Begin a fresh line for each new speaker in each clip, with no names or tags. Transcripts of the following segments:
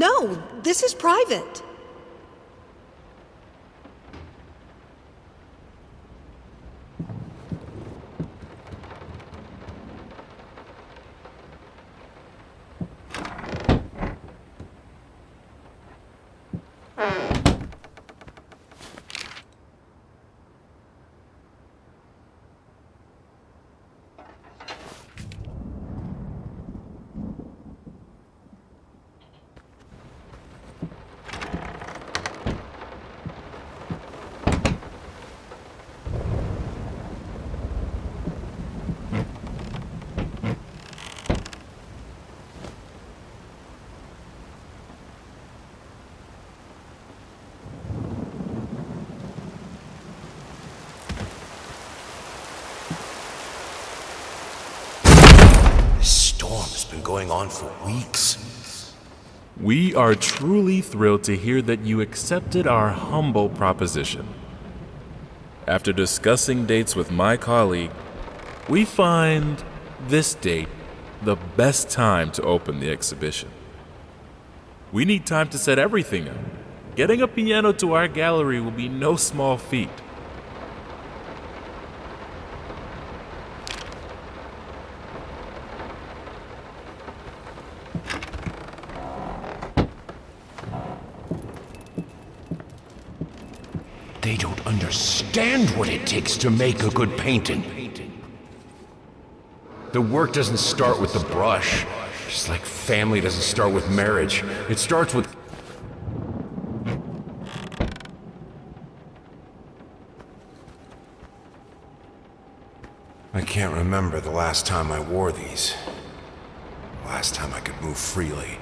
No, this is private.
Storm's been going on for weeks.
We are truly thrilled to hear that you accepted our humble proposition. After discussing dates with my colleague, we find this date the best time to open the exhibition. We need time to set everything up. Getting a piano to our gallery will be no small feat.
They don't understand what it takes to make a good painting. The work doesn't start with the brush, just like family doesn't start with marriage. It starts with... I can't remember the last time I wore these. Last time I could move freely.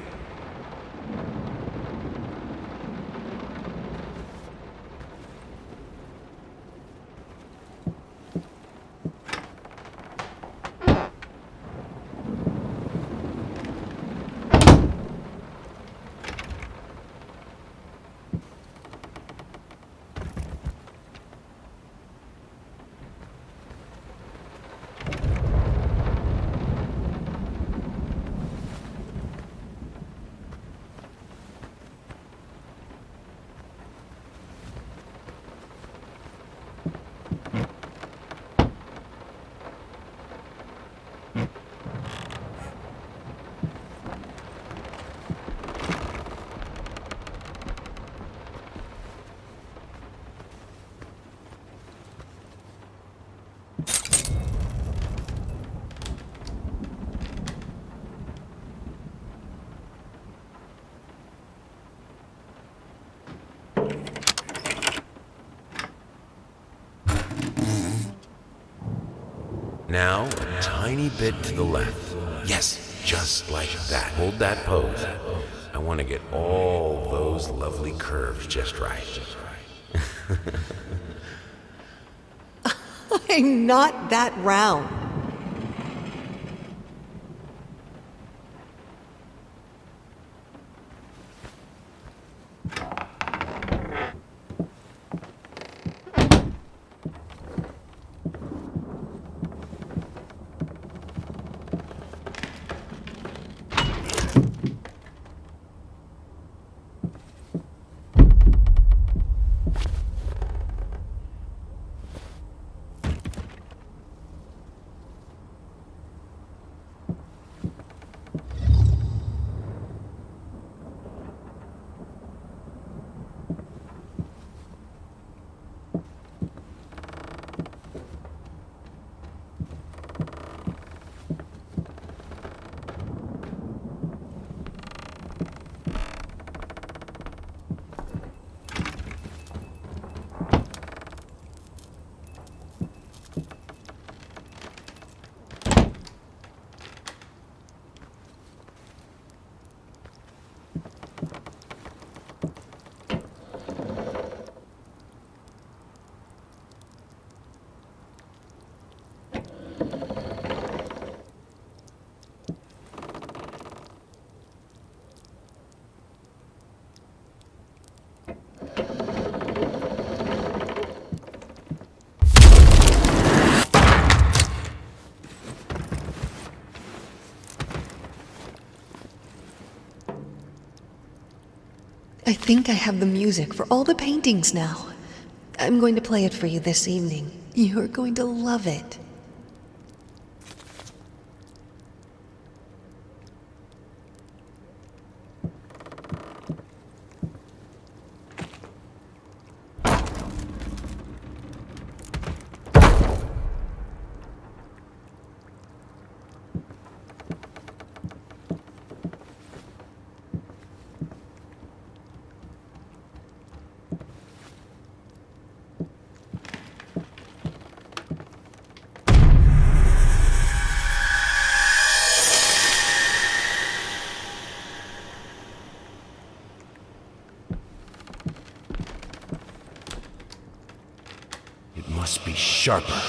Now, a tiny bit to the left. Yes, just like that. Hold that pose. I want to get all those lovely curves just right.
I'm not that round. I think I have the music for all the paintings now. I'm going to play it for you this evening. You're going to love it.
It must be sharper.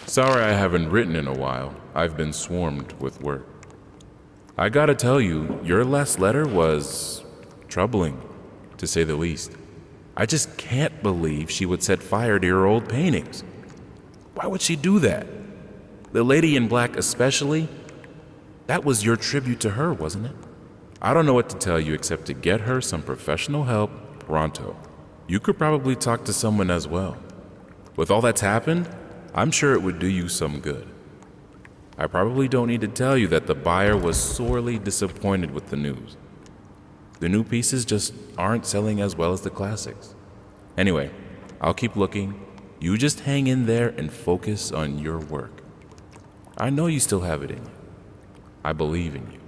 Sorry I haven't written in a while. I've been swarmed with work. I gotta tell you, your last letter was troubling, to say the least. I just can't believe she would set fire to your old paintings. Why would she do that? The lady in black especially? That was your tribute to her, wasn't it? I don't know what to tell you except to get her some professional help pronto. You could probably talk to someone as well. With all that's happened, I'm sure it would do you some good. I probably don't need to tell you that the buyer was sorely disappointed with the news. The new pieces just aren't selling as well as the classics. Anyway, I'll keep looking. You just hang in there and focus on your work. I know you still have it in you. I believe in you.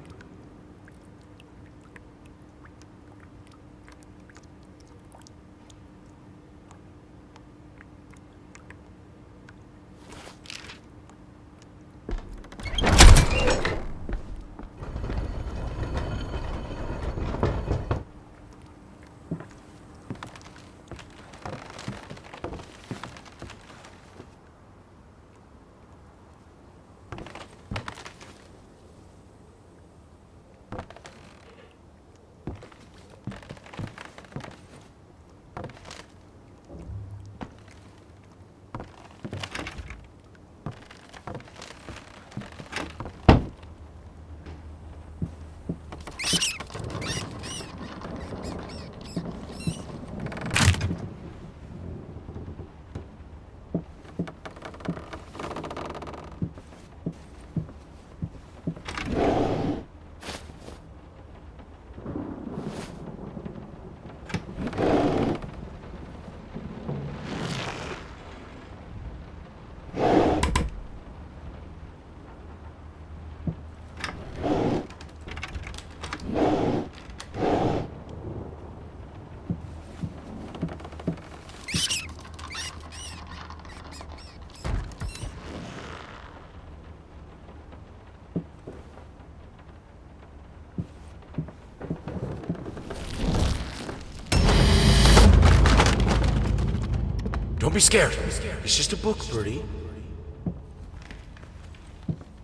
Don't be scared. It's just a book, Birdie.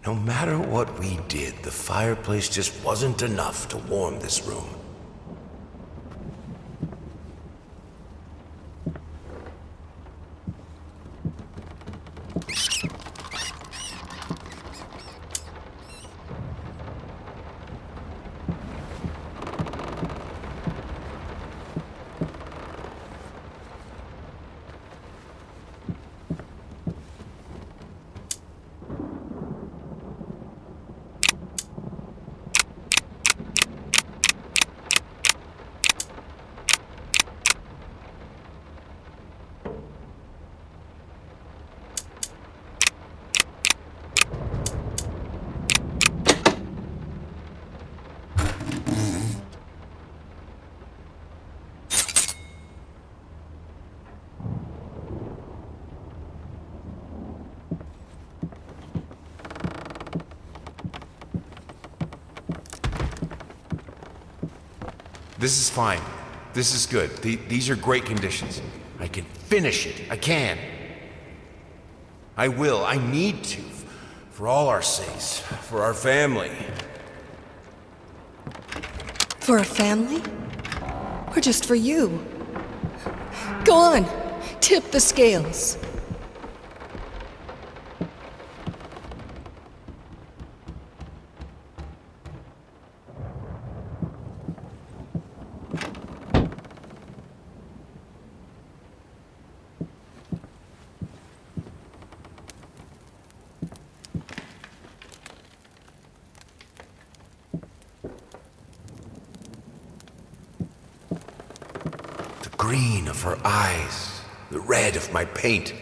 No matter what we did, the fireplace just wasn't enough to warm this room. This is fine. This is good. These are great conditions. I can finish it. I can. I will. I need to. For all our sakes. For our family.
For a family? Or just for you? Go on, tip the scales.
The green of her eyes, the red of my paint.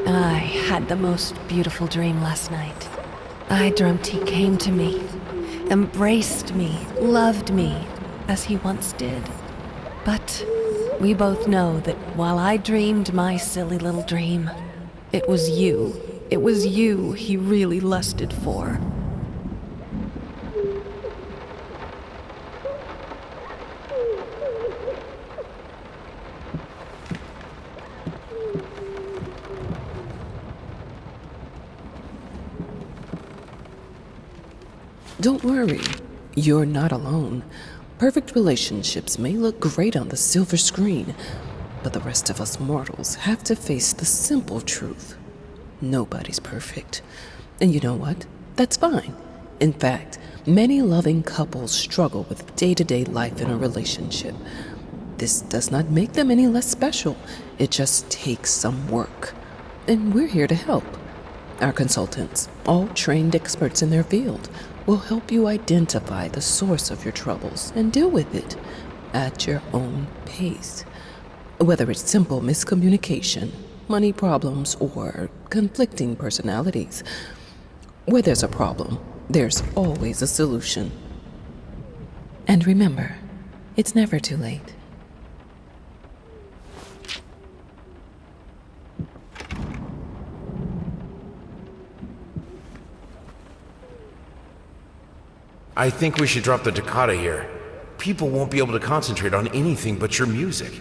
I had the most beautiful dream last night. I dreamt he came to me, embraced me, loved me, as he once did. But we both know that while I dreamed my silly little dream, it was you he really lusted for.
Don't worry, you're not alone. Perfect relationships may look great on the silver screen, but the rest of us mortals have to face the simple truth. Nobody's perfect. And you know what? That's fine. In fact, many loving couples struggle with day-to-day life in a relationship. This does not make them any less special. It just takes some work. And we're here to help. Our consultants, all trained experts in their field, will help you identify the source of your troubles and deal with it at your own pace. Whether it's simple miscommunication, money problems, or conflicting personalities, where there's a problem, there's always a solution. And remember, it's never too late.
I think we should drop the toccata here. People won't be able to concentrate on anything but your music.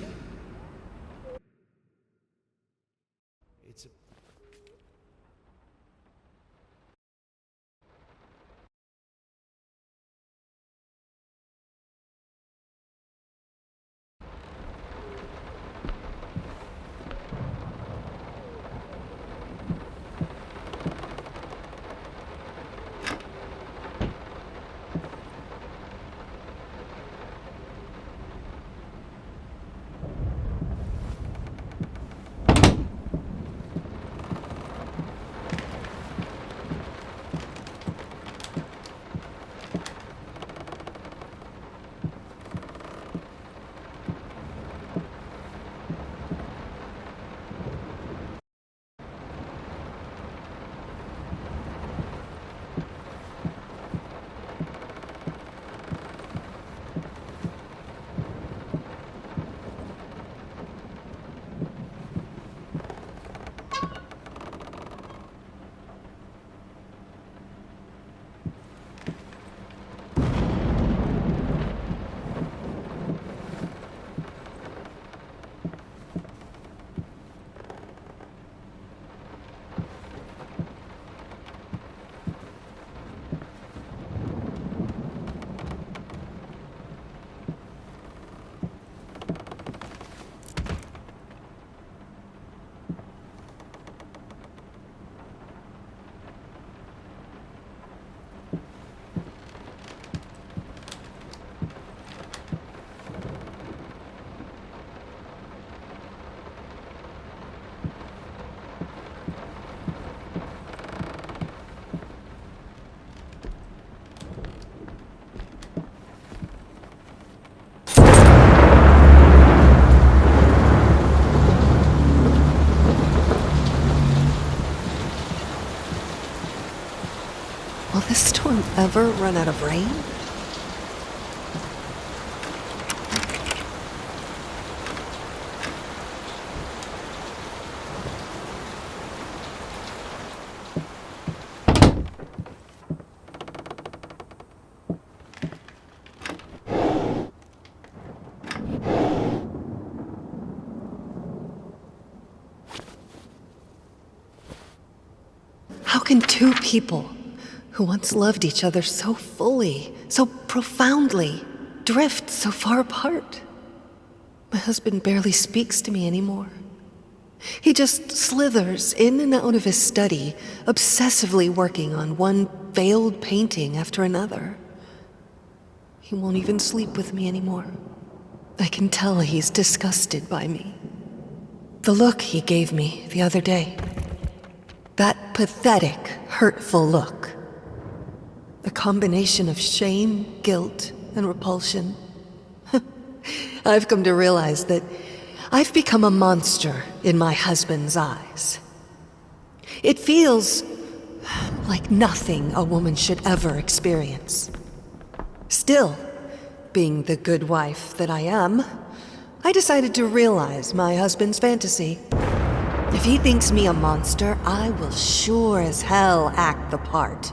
ever run out of rain? How can two people who once loved each other so fully, so profoundly, drift so far apart? My husband barely speaks to me anymore. He just slithers in and out of his study, obsessively working on one failed painting after another. He won't even sleep with me anymore. I can tell he's disgusted by me. The look he gave me the other day. That pathetic, hurtful look. A combination of shame, guilt, and repulsion. I've come to realize that I've become a monster in my husband's eyes. It feels like nothing a woman should ever experience. Still, being the good wife that I am, I decided to realize my husband's fantasy. If he thinks me a monster, I will sure as hell act the part.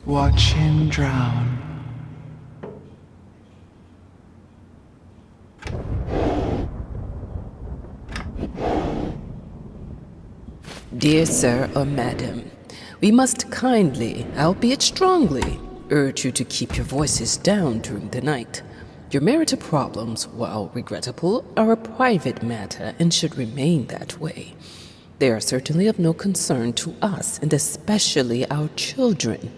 Watch him drown.
Dear sir or madam, we must kindly, albeit strongly, urge you to keep your voices down during the night. Your marital problems, while regrettable, are a private matter and should remain that way. They are certainly of no concern to us, and especially our children.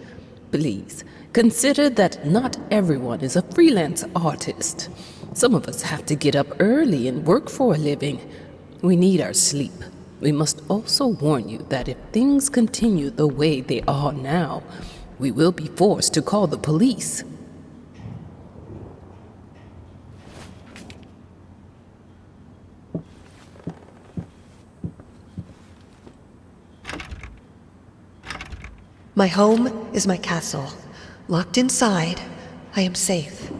Please, consider that not everyone is a freelance artist. Some of us have to get up early and work for a living. We need our sleep. We must also warn you that if things continue the way they are now, we will be forced to call the police.
My home is my castle. Locked inside, I am safe.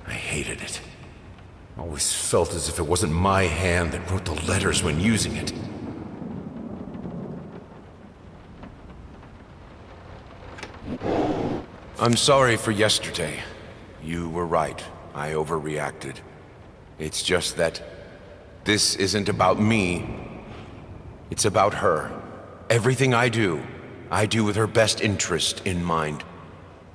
I hated it. Always felt as if it wasn't my hand that wrote the letters when using it. I'm sorry for yesterday. You were right. I overreacted. It's just that this isn't about me. It's about her. Everything I do with her best interest in mind.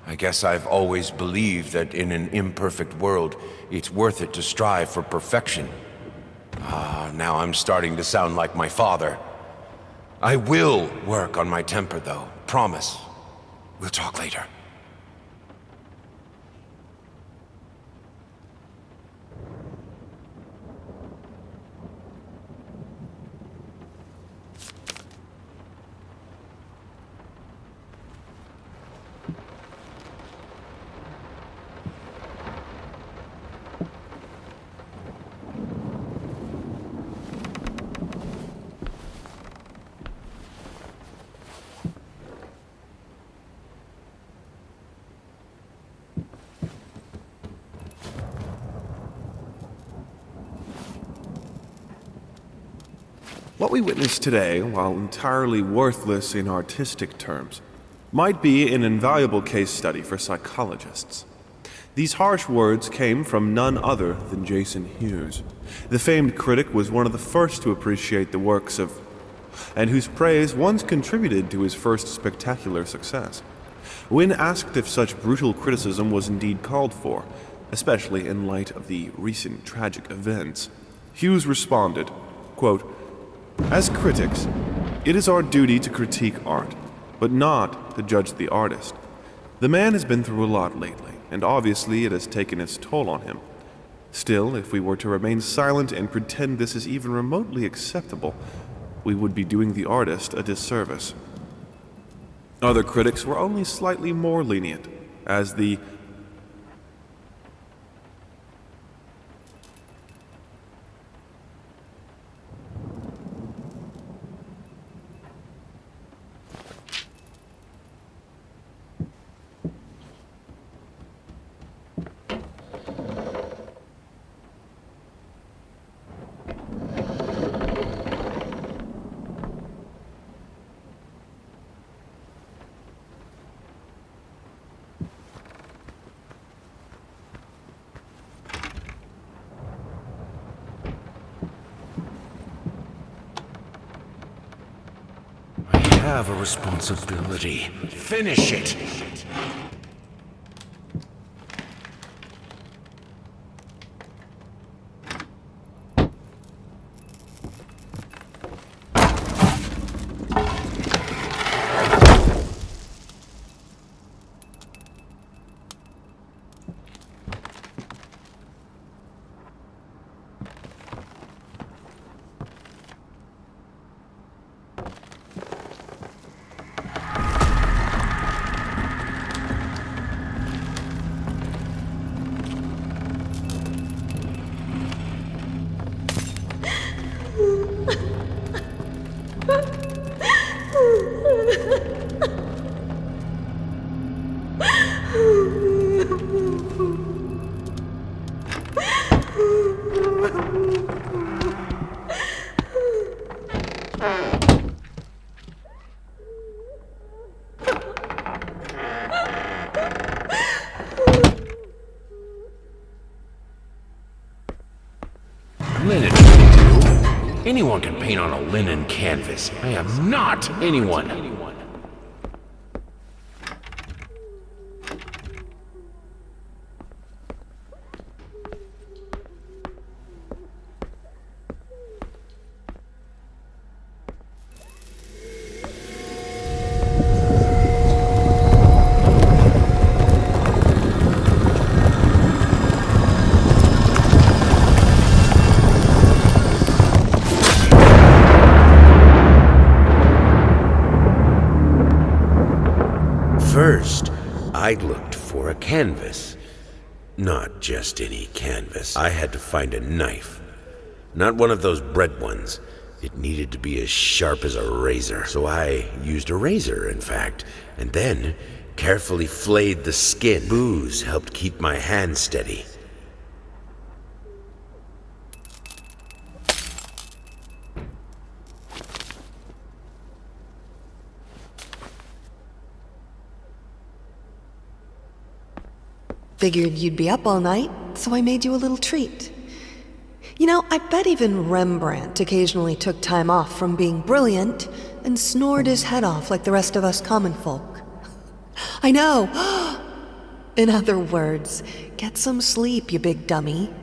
I guess I've always believed that in an imperfect world, it's worth it to strive for perfection. Now I'm starting to sound like my father. I will work on my temper, though. Promise. We'll talk later.
What we witness today, while entirely worthless in artistic terms, might be an invaluable case study for psychologists. These harsh words came from none other than Jason Hughes. The famed critic was one of the first to appreciate the works of, and whose praise once contributed to his first spectacular success. When asked if such brutal criticism was indeed called for, especially in light of the recent tragic events, Hughes responded, quote, "As critics, it is our duty to critique art, but not to judge the artist. The man has been through a lot lately, and obviously it has taken its toll on him. Still, if we were to remain silent and pretend this is even remotely acceptable, we would be doing the artist a disservice." Other critics were only slightly more lenient, as the
I have a responsibility. Finish it! Linen will do. Anyone can paint on a linen canvas. I am not anyone. First, I looked for a canvas. Not just any canvas. I had to find a knife. Not one of those bread ones. It needed to be as sharp as a razor. So I used a razor, in fact, and then carefully flayed the skin. Booze helped keep my hand steady.
Figured you'd be up all night, so I made you a little treat. You know, I bet even Rembrandt occasionally took time off from being brilliant and snored his head off like the rest of us common folk. I know! In other words, get some sleep, you big dummy.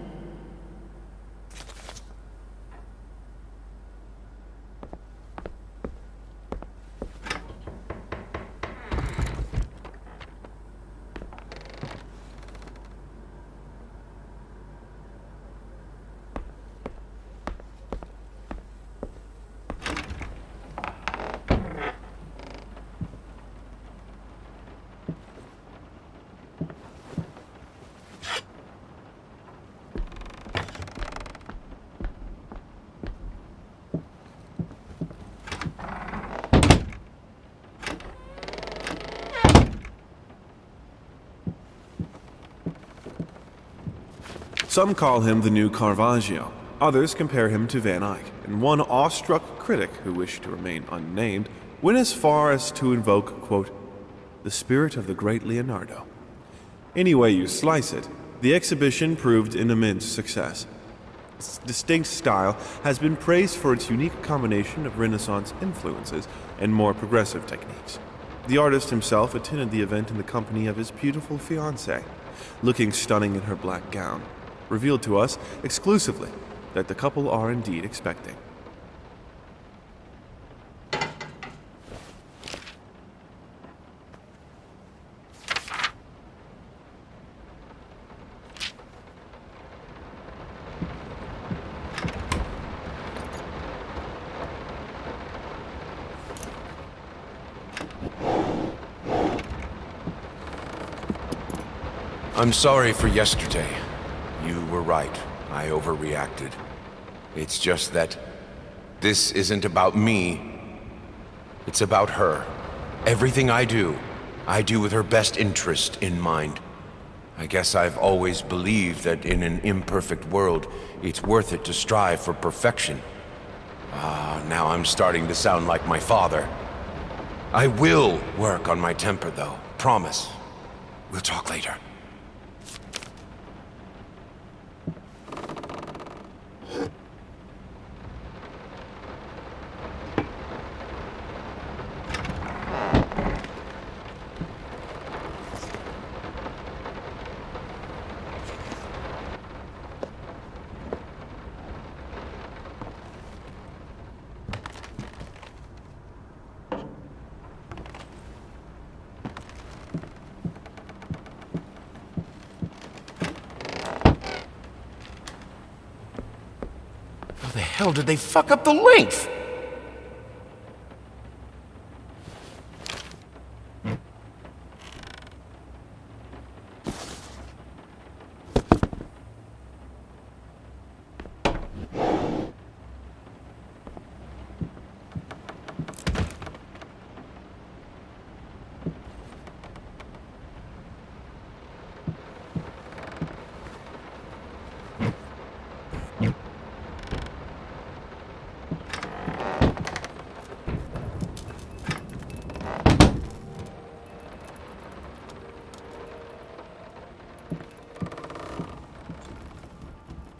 Some call him the new Caravaggio. Others compare him to Van Eyck, and one awestruck critic who wished to remain unnamed went as far as to invoke, quote, the spirit of the great Leonardo. Any way you slice it, the exhibition proved an immense success. Its distinct style has been praised for its unique combination of Renaissance influences and more progressive techniques. The artist himself attended the event in the company of his beautiful fiancée, looking stunning in her black gown, revealed to us exclusively that the couple are indeed expecting.
I'm sorry for yesterday. You were right. I overreacted. It's just that this isn't about me. It's about her. Everything I do with her best interest in mind. I guess I've always believed that in an imperfect world, it's worth it to strive for perfection. Now I'm starting to sound like my father. I will work on my temper, though. Promise. We'll talk later. How the hell did they fuck up the length?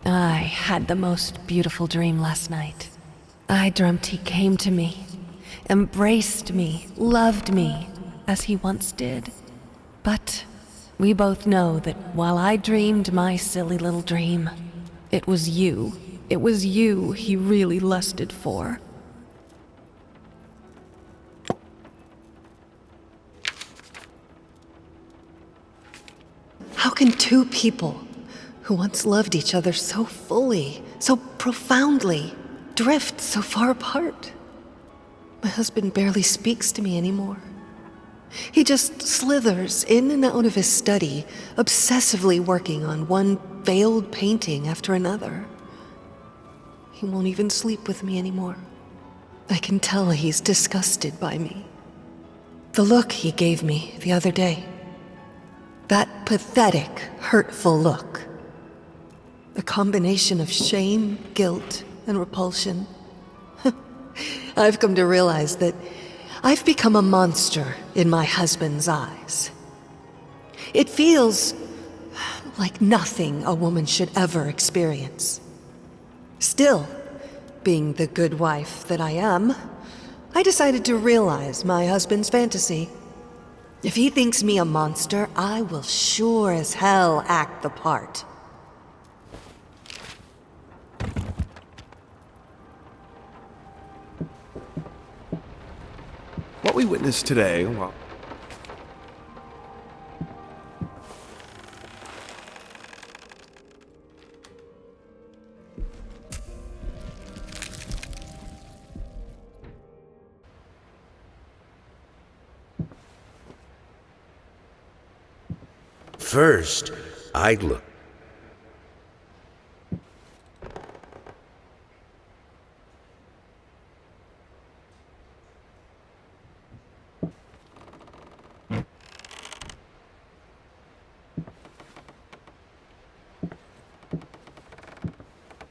I had the most beautiful dream last night. I dreamt he came to me, embraced me, loved me, as he once did. But we both know that while I dreamed my silly little dream, it was you he really lusted for. How can two people who once loved each other so fully, so profoundly, drift so far apart? My husband barely speaks to me anymore. He just slithers in and out of his study, obsessively working on one veiled painting after another. He won't even sleep with me anymore. I can tell he's disgusted by me. The look he gave me the other day, that pathetic, hurtful look, a combination of shame, guilt, and repulsion. I've come to realize that I've become a monster in my husband's eyes. It feels like nothing a woman should ever experience. Still, being the good wife that I am, I decided to realize my husband's fantasy. If he thinks me a monster, I will sure as hell act the part.
What we witnessed today, well,
First, I'd look.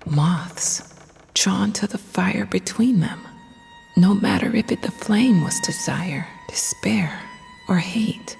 Moths, drawn to the fire between them, no matter if the flame was desire, despair, or hate.